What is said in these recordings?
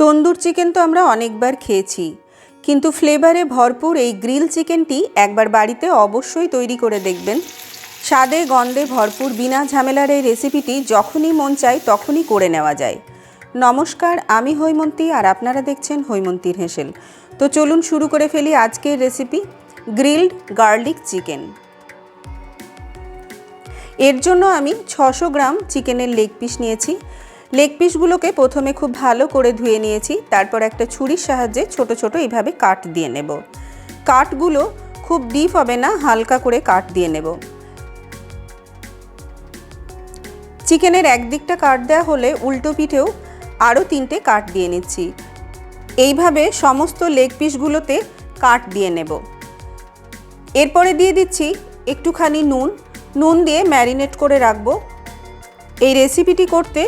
তন্দুর chicken তো আমরা অনেকবার খেয়েছি, কিন্তু ফ্লেভারে ভরপুর এই গ্রিল চিকেনটি একবার বাড়িতে অবশ্যই তৈরি করে দেখবেন। স্বাদে গন্ধে ভরপুর বিনা ঝামেলার এই রেসিপিটি যখনই মন চায় তখনই করে নেওয়া যায়। নমস্কার, আমি হৈমন্তী আর আপনারা দেখছেন হৈমন্তীর হেসেল। তো চলুন শুরু করে ফেলি আজকের রেসিপি, গ্রিলড গার্লিক চিকেন। এর জন্য আমি 600 গ্রাম চিকেনের লেগ পিস নিয়েছি। লেগ পিসগুলোকে প্রথমে খুব ভালো করে ধুয়ে নিয়েছি, তারপর একটা ছুরির সাহায্যে ছোট ছোট এইভাবে কাট দিয়ে নেব। কাটগুলো খুব ডিপ হবে না, হালকা করে কাট দিয়ে নেব। চিকেনের একদিকটা কাট দেওয়া হলে উল্টো পিঠেও আরও 3টে কাট দিয়ে নিচ্ছি। এইভাবে সমস্ত লেগ পিসগুলোতে কাট দিয়ে নেব। এরপরে দিয়ে দিচ্ছি একটুখানি নুন দিয়ে ম্যারিনেট করে রাখবো। এই রেসিপিটি করতে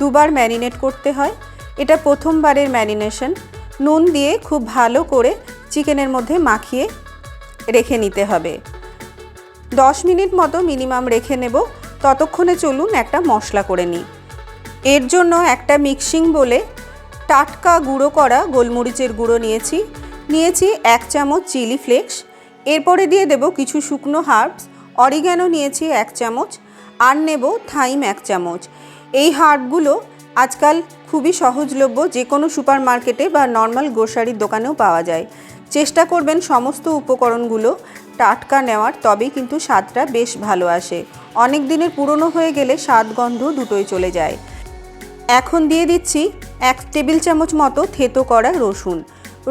দুবার ম্যারিনেট করতে হয়, এটা প্রথমবারের ম্যারিনেশন। নুন দিয়ে খুব ভালো করে চিকেনের মধ্যে মাখিয়ে রেখে নিতে হবে। 10 মিনিট মতো মিনিমাম রেখে নেব। ততক্ষণে চলুন একটা মশলা করে নিই। এর জন্য একটা মিক্সিং বলে টাটকা গুঁড়ো করা গোলমরিচের গুঁড়ো নিয়েছি 1 চামচ চিলি ফ্লেক্স। এরপরে দিয়ে দেব কিছু শুকনো হার্বস, অরিগ্যানো নিয়েছি 1 চামচ, আর নেব থাইম 1 চামচ। এই হার্বগুলো আজকাল খুবই সহজলভ্য, যে কোনো সুপার মার্কেটে বা নর্মাল গ্রোসারির দোকানেও পাওয়া যায়। চেষ্টা করবেন সমস্ত উপকরণগুলো টাটকা নেওয়ার, তবেই কিন্তু স্বাদটা বেশ ভালো আসে। অনেক দিনের পুরনো হয়ে গেলে স্বাদ গন্ধ দুটোই চলে যায়। এখন দিয়ে দিচ্ছি 1 টেবিল চামচ মতো থেতো করা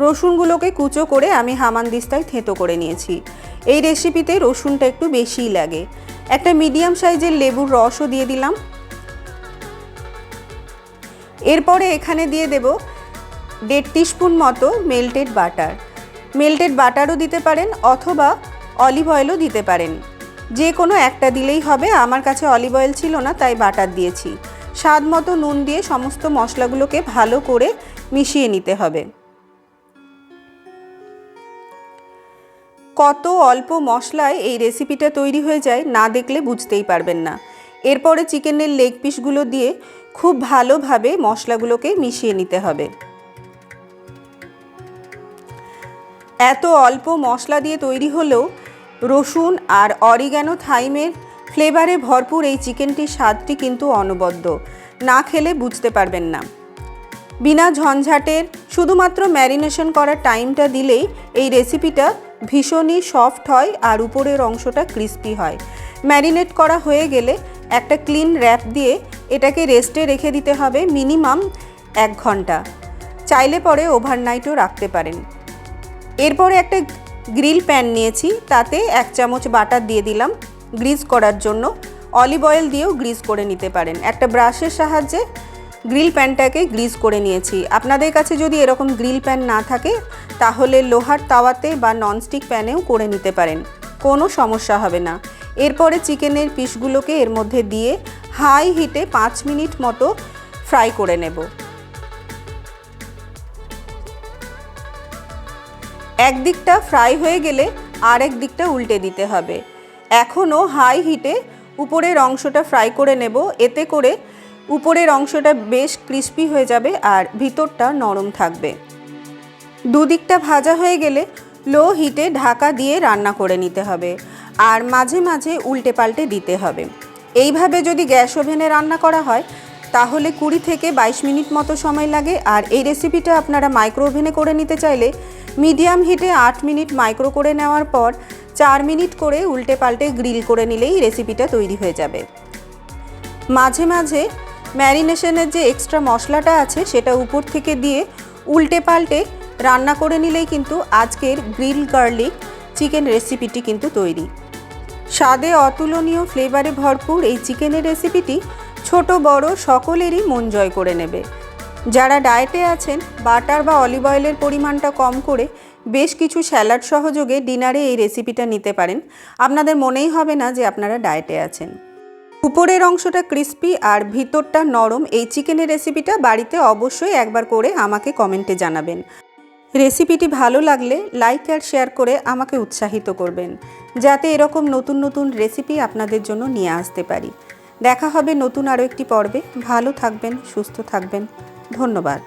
রসুনগুলোকে কুচো করে আমি হামানদিস্তায় থেতো করে নিয়েছি। এই রেসিপিতে রসুনটা একটু বেশিই লাগে। একটা মিডিয়াম সাইজের লেবুর রসও দিয়ে দিলাম। এরপরে এখানে দিয়ে দেব 1.5 টিস্পুন মতো মেল্টেড বাটারও দিতে পারেন, অথবা অলিভ অয়েলও দিতে পারেন। যে কোনো একটা দিলেই হবে। আমার কাছে অলিভ অয়েল ছিল না, তাই বাটার দিয়েছি। স্বাদ মতো নুন দিয়ে সমস্ত মশলাগুলোকে ভালো করে মিশিয়ে নিতে হবে। কত অল্প মশলায় এই রেসিপিটা তৈরি হয়ে যায়, না দেখলে বুঝতেই পারবেন না। এরপরে চিকেনের লেগ পিসগুলো দিয়ে খুব ভালোভাবে মশলাগুলোকে মিশিয়ে নিতে হবে। এত অল্প মশলা দিয়ে তৈরি হলেও রসুন আর অরিগ্যানো থাইমের ফ্লেভারে ভরপুর এই চিকেনটির স্বাদটি কিন্তু অনবদ্য, না খেলে বুঝতে পারবেন না। বিনা ঝঞ্ঝাটের শুধুমাত্র ম্যারিনেশন করার টাইমটা দিলেই এই রেসিপিটা ভীষণই সফট হয় আর উপরের অংশটা ক্রিস্পি হয়। ম্যারিনেট করা হয়ে গেলে একটা ক্লিন র্যাপ দিয়ে এটাকে রেস্টে রেখে দিতে হবে মিনিমাম 1 ঘন্টা। চাইলে পরে ওভারনাইটও রাখতে পারেন। এরপরে একটা গ্রিল প্যান নিয়েছি, তাতে 1 চামচ বাটার দিয়ে দিলাম গ্রিজ করার জন্য। অলিভ অয়েল দিয়েও গ্রিজ করে নিতে পারেন। একটা ব্রাশের সাহায্যে গ্রিল প্যানটাকে গ্রিজ করে নিয়েছি। আপনাদের কাছে যদি এরকম গ্রিল প্যান না থাকে, তাহলে লোহার তাওয়াতে বা ননস্টিক প্যানেও করে নিতে পারেন, কোনো সমস্যা হবে না। এরপরে চিকেনের পিসগুলোকে এর মধ্যে দিয়ে হাই হিটে 5 মিনিট মতো ফ্রাই করে নেব। একদিকটা ফ্রাই হয়ে গেলে আরেক দিকটা উল্টে দিতে হবে। এখনও হাই হিটে উপরের অংশটা ফ্রাই করে নেব। এতে করে উপরের অংশটা বেশ ক্রিস্পি হয়ে যাবে আর ভিতরটা নরম থাকবে। দুদিকটা ভাজা হয়ে গেলে লো হিটে ঢাকা দিয়ে রান্না করে নিতে হবে, আর মাঝে মাঝে উল্টে পাল্টে দিতে হবে। এইভাবে যদি গ্যাস ওভেনে রান্না করা হয় তাহলে 20 থেকে 22 মিনিট মতো সময় লাগে। আর এই রেসিপিটা আপনারা মাইক্রো ওভেনে করে নিতে চাইলে মিডিয়াম হিটে 8 মিনিট মাইক্রো করে নেওয়ার পর 4 মিনিট করে উল্টে পাল্টে গ্রিল করে নিলেই রেসিপিটা তৈরি হয়ে যাবে। মাঝে মাঝে ম্যারিনেশনের যে এক্সট্রা মশলাটা আছে সেটা উপর থেকে দিয়ে উল্টে পাল্টে রান্না করে নিলেই কিন্তু আজকের গ্রিল গার্লিক চিকেন রেসিপিটি কিন্তু তৈরি। স্বাদে অতুলনীয় ফ্লেভারে ভরপুর এই চিকেনের রেসিপিটি ছোট বড় সকলেরই মন জয় করে নেবে। যারা ডায়েটে আছেন, বাটার বা অলিভ অয়েলের পরিমাণটা কম করে বেশ কিছু স্যালাড সহযোগে ডিনারে এই রেসিপিটা নিতে পারেন। আপনাদের মনেই হবে না যে আপনারা ডায়েটে আছেন। উপরের অংশটা ক্রিস্পি আর ভিতরটা নরম এই চিকেনের রেসিপিটা বাড়িতে অবশ্যই একবার করে আমাকে কমেন্টে জানাবেন। রেসিপিটি ভালো লাগলে লাইক আর শেয়ার করে আমাকে উৎসাহিত করবেন, যাতে এরকম নতুন নতুন রেসিপি আপনাদের জন্য নিয়ে আসতে পারি। দেখা হবে নতুন আরও একটি পর্বে। ভালো থাকবেন, সুস্থ থাকবেন। ধন্যবাদ।